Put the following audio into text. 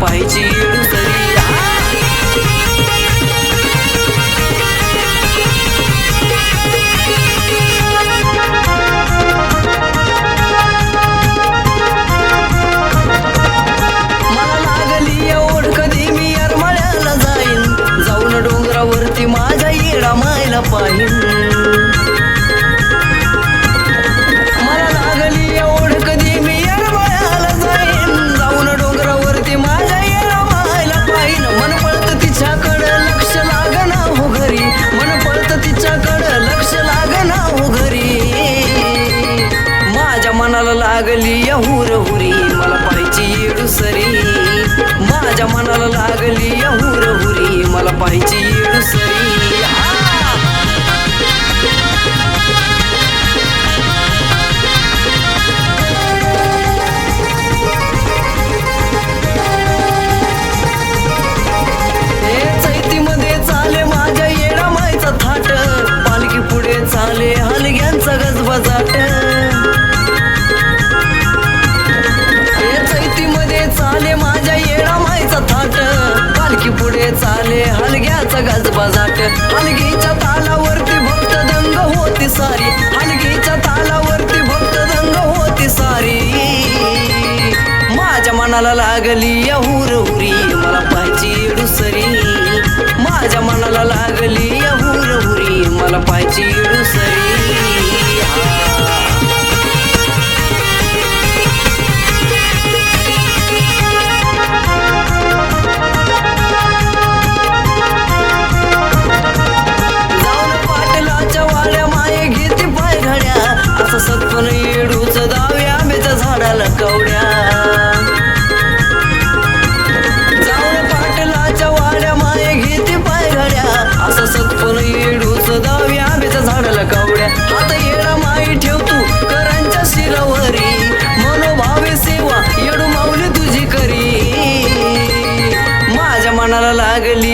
पाहायची येडूसरी मला लागली ओढ कधी मी येरमाळ्याला जाईन जाऊन डोंगरावरती माझ्या येडा मायला पाहीन मला लागली ओढ कधी मी येरमाळ्याला जाईन जाऊन डोंगरावरती माझ्या येडा मायला पाहीन मन पळत तिच्याकडं लक्ष लागना हो घरी मन पळत तिच्याकडं लक्ष लागना हो घरी माझ्या मनाला लागली हुर हुरी मला पाहायची येडूसरी माझ्या मनाला लागली हुर हुरी मला पाहायची येडूसरी चैतीमध्ये चाले माझ्या येडा मायचा थाट पालखी पुढे चाले हलग्यांचा गजबजाट चैतीमध्ये चाले माझ्या येडा मायचा थाट पालखी पुढे चाले हलग्याचा गजबजाट हलगीच्या तालावरती भक्त दंग होती सारी हलगीच्या तालावरती भक्त दंग होती सारी माझ्या मनाला लागली हुर हुरी मला पाहायची येडूसरी माझ्या मनाला लागली हुर हुरी मला पाहायची येडूसरी असं सत्पन येडूच दावे आंब्याच्या झाडाला कवड्या जाऊन पाटलाच्या वाड्या माये घेते पायघड्या असं सत्पन येडूच दावे आंब्याच्या झाडाला कवड्या आता येडा माई ठेवतो करांच्या शिरावरी मनोभावे सेवा येडू माऊली तुझी करी माझ्या मनाला लागली